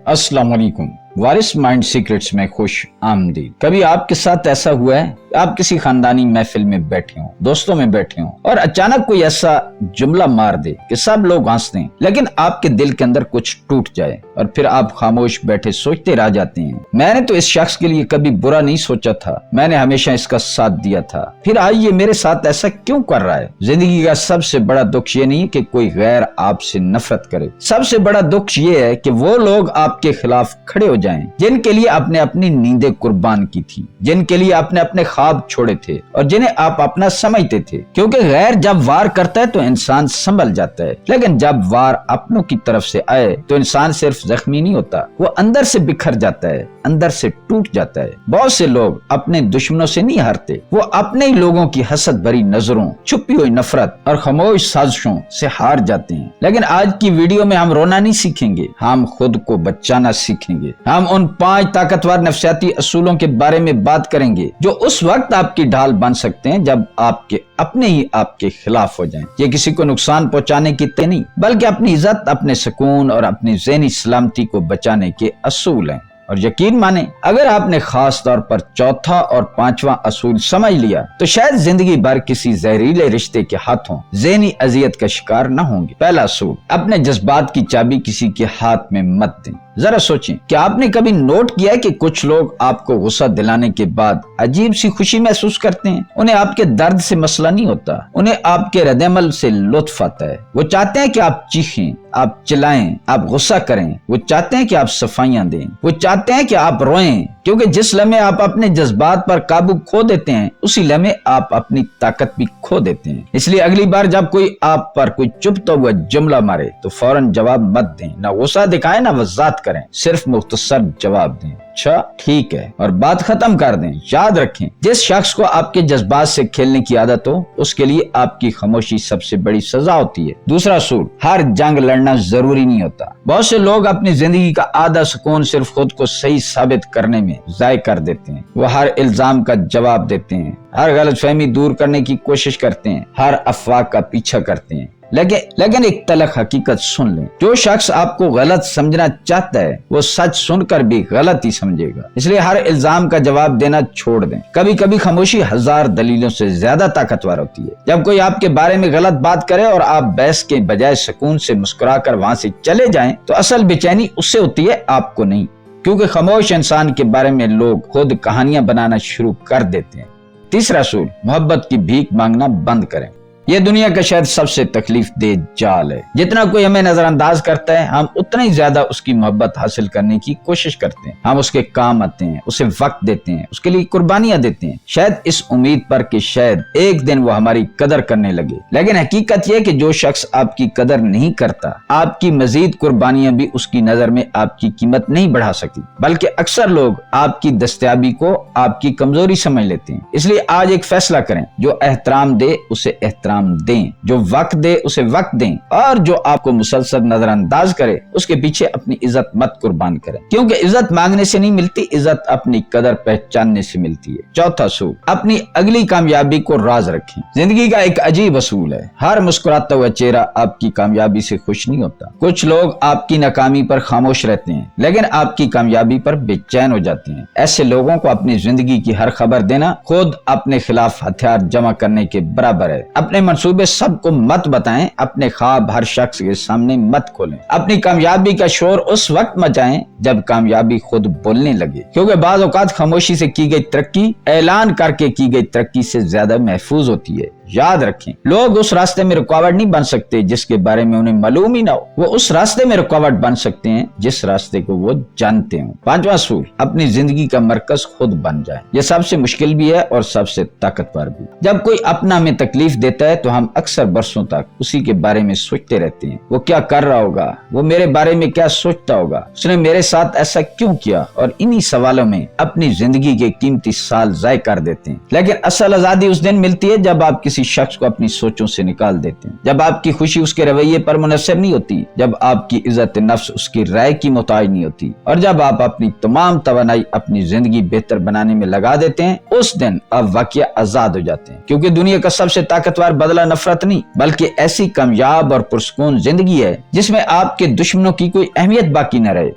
अस्सलाम वालेकुम। वारिस mind secrets में खुश आमदीद। कभी आपके साथ ऐसा हुआ है आप किसी खानदानी महफिल में बैठे हो, दोस्तों में बैठे हो और अचानक कोई ऐसा जुमला मार दे कि सब लोग हंस दें, लेकिन आपके दिल के अंदर कुछ टूट जाए और फिर आप खामोश बैठे सोचते रह जाते हैं, मैंने तो इस शख्स के लिए कभी बुरा नहीं सोचा था, मैंने हमेशा इसका साथ दिया था, फिर आज ये मेरे साथ ऐसा क्यों कर रहा है। जिंदगी का सबसे बड़ा दुख ये नहीं कि कोई गैर आपसे नफरत करे, सबसे बड़ा दुख ये है कि वो लोग आपके खिलाफ खड़े हो जाएं जिनके लिए आपने अपनी नींदें कुर्बान की थी, जिनके लिए आपने अपने ख्वाब छोड़े थे और जिन्हें आप अपना समझते थे। क्योंकि गैर जब वार करता है तो इंसान संभल जाता है, लेकिन जब वार अपनों की तरफ से आए तो इंसान सिर्फ जख्मी नहीं होता, वो अंदर से बिखर जाता है, अंदर से टूट जाता है। बहुत से लोग अपने दुश्मनों से नहीं हारते, वो अपने ही लोगों की हसद भरी नजरों, छुपी हुई नफरत और खामोश साजिशों से हार जाते हैं। लेकिन आज की वीडियो में हम रोना नहीं सीखेंगे, हम खुद को बचाना सीखेंगे। हम उन 5 ताकतवर नफ्सियाती असूलों के बारे में बात करेंगे जो उस वक्त आपकी ढाल बन सकते हैं जब आपके अपने ही आपके खिलाफ हो जाएं। ये किसी को नुकसान पहुंचाने की नहीं, बल्कि अपनी इज्जत, अपने सुकून और अपनी ज़हनी सलामती को बचाने के असूल हैं। और यकीन माने, अगर आपने खास तौर पर चौथा और 5वां असूल समझ लिया तो शायद जिंदगी भर किसी जहरीले रिश्ते के हाथों ज़हनी अजियत का शिकार न होंगे। पहला असूल, अपने जज्बात की चाबी किसी के हाथ में मत दें। जरा सोचें कि आपने कभी नोट किया है कि कुछ लोग आपको गुस्सा दिलाने के बाद अजीब सी खुशी महसूस करते हैं। उन्हें आपके दर्द से मसला नहीं होता, उन्हें आपके रद्द-ए-अमल से लुत्फ आता है। वो चाहते हैं कि आप चीखें, आप चिल्लाएं, आप गुस्सा करें। वो चाहते हैं कि आप सफाइयां दें, वो चाहते हैं कि आप रोएं, क्योंकि जिस लम्हे आप अपने जज्बात पर काबू खो देते हैं उसी लम्हे आप अपनी ताकत भी खो देते हैं। इसलिए अगली बार जब कोई आप पर कोई चुभता हुआ जुमला मारे तो फौरन जवाब मत दें, ना गुस्सा दिखाएं ना वजात करें, सिर्फ मुख्तसर जवाब दें, अच्छा ठीक है, और बात खत्म कर दें। याद रखें, जिस शख्स को आपके जज्बात से खेलने की आदत हो उसके लिए आपकी खामोशी सबसे बड़ी सजा होती है। दूसरा असूल, हर जंग लड़ना जरूरी नहीं होता। बहुत से लोग अपनी जिंदगी का आधा सुकून सिर्फ खुद को सही साबित करने में ज़ाय कर देते हैं। वो हर इल्जाम का जवाब देते हैं, हर गलतफहमी दूर करने की कोशिश करते हैं, हर अफवाह का पीछा करते हैं। लेकिन एक तलख हकीकत सुन लें, जो शख्स आपको गलत समझना चाहता है वो सच सुनकर भी गलत ही समझेगा। इसलिए हर इल्जाम का जवाब देना छोड़ दें। कभी कभी खामोशी 1000 दलीलों से ज्यादा ताकतवर होती है। जब कोई आपके बारे में गलत बात करे और आप बहस के बजाय सुकून से मुस्कुराकर वहां से चले जाएं तो असल बेचैनी उससे होती है, आपको नहीं। क्योंकि खामोश इंसान के बारे में लोग खुद कहानियां बनाना शुरू कर देते हैं। तीसरा असूल, मोहब्बत की भीख मांगना बंद करें। ये दुनिया का शायद सबसे तकलीफ दे जाल है। जितना कोई हमें नजरअंदाज करता है हम उतना ही ज्यादा उसकी मोहब्बत हासिल करने की कोशिश करते हैं। हम उसके काम आते हैं, उसे वक्त देते हैं, उसके लिए कुर्बानियां देते हैं, शायद इस उम्मीद पर कि शायद एक दिन वो हमारी कदर करने लगे। लेकिन हकीकत यह कि जो शख्स आपकी कदर नहीं करता, आपकी मजीद कुर्बानियां भी उसकी नजर में आपकी कीमत नहीं बढ़ा सकती, बल्कि अक्सर लोग आपकी दस्तयाबी को आपकी कमजोरी समझ लेते हैं। इसलिए आज एक फैसला करें, जो एहतराम दे उसे एहतराम दें, जो वक्त दे उसे वक्त दें, और जो आपको मुसलसल नजरअंदाज करे उसके पीछे अपनी इज्जत मत कुर्बान करें। क्योंकि इज्जत मांगने से नहीं मिलती, इज्जत अपनी कदर पहचानने से मिलती है। चौथा असूल, अपनी अगली कामयाबी को राज रखें। जिंदगी का एक अजीब असूल है, हर मुस्कुराता हुआ चेहरा आपकी कामयाबी से खुश नहीं होता। कुछ लोग आपकी नाकामी पर खामोश रहते हैं लेकिन आपकी कामयाबी पर बेचैन हो जाते हैं। ऐसे लोगों को अपनी जिंदगी की हर खबर देना खुद अपने खिलाफ हथियार जमा करने के बराबर है। अपने मंसूबे सबको मत बताएं, अपने ख्वाब हर शख्स के सामने मत खोलें। अपनी कामयाबी का शोर उस वक्त मचाएं जब कामयाबी खुद बोलने लगे, क्योंकि बाज़ औक़ात खामोशी से की गई तरक्की ऐलान करके की गई तरक्की से ज्यादा महफूज होती है। याद रखें, लोग उस रास्ते में रुकावट नहीं बन सकते जिसके बारे में उन्हें मालूम ही ना हो, वो उस रास्ते में रुकावट बन सकते हैं जिस रास्ते को वो जानते हो। 5वां असूल, अपनी जिंदगी का मरकज खुद बन जाए। यह सबसे मुश्किल भी है और सबसे ताकतवर भी। जब कोई अपना हमें तकलीफ देता है तो हम अक्सर बरसों तक उसी के बारे में सोचते रहते हैं। वो क्या कर रहा होगा, वो मेरे बारे में क्या सोचता होगा, उसने मेरे साथ ऐसा क्यों किया, और इन्हीं सवालों में अपनी जिंदगी के कीमती साल ज़ाय कर देते हैं। लेकिन असल आजादी उस दिन मिलती है जब आप किसी शख्स को अपनी सोचों से निकाल देते हैं, जब आपकी खुशी उसके रवैये पर मुनहसर नहीं होती, जब आपकी इज्जत नफ्स उसकी राय की मोहताज नहीं होती, और जब आप अपनी तमाम तवानाई अपनी जिंदगी बेहतर बनाने में लगा देते हैं, उस दिन आप वाकई आजाद हो जाते हैं। क्योंकि दुनिया का सबसे ताकतवर बदला नफरत नहीं बल्कि ऐसी कामयाब और पुरसुकून जिंदगी है जिसमें आपके दुश्मनों की कोई अहमियत बाकी न रहे।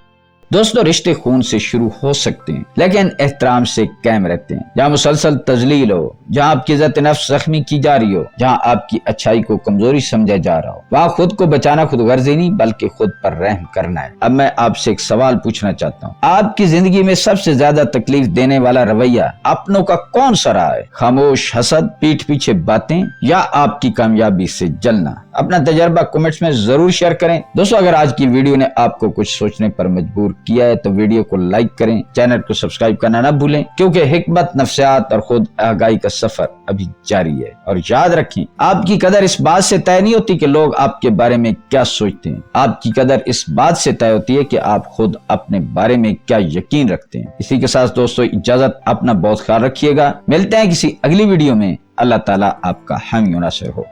दोस्तों रिश्ते खून से शुरू हो सकते हैं लेकिन एहतराम से कायम रहते हैं। जहाँ मुसलसल तजलील हो, जहाँ आपकी इज्जत नफ्स जख्मी की जा रही हो, जहाँ आपकी अच्छाई को कमजोरी समझा जा रहा हो, वहाँ खुद को बचाना खुद गर्जी नहीं बल्कि खुद पर रहम करना है। अब मैं आपसे एक सवाल पूछना चाहता हूँ, आपकी जिंदगी में सबसे ज्यादा तकलीफ देने वाला रवैया अपनों का कौन सा रहा है? खामोश हसद, पीठ पीछे बातें, या आपकी कामयाबी से जलना? अपना तजर्बा कमेंट्स में जरूर शेयर करें। दोस्तों अगर आज की वीडियो ने आपको कुछ सोचने पर मजबूर किया है तो वीडियो को लाइक करें, चैनल को सब्सक्राइब करना ना भूलें, क्योंकि हिकमत, नफ्सियात और खुद आगाही का सफर अभी जारी है। और याद रखें, आपकी कदर इस बात से तय नहीं होती कि लोग आपके बारे में क्या सोचते हैं, आपकी कदर इस बात से तय होती है कि आप खुद अपने बारे में क्या यकीन रखते हैं। इसी के साथ दोस्तों इजाजत, अपना बहुत ख्याल रखिएगा। मिलते हैं किसी अगली वीडियो में। अल्लाह ताला आपका हामी और नासिर हो।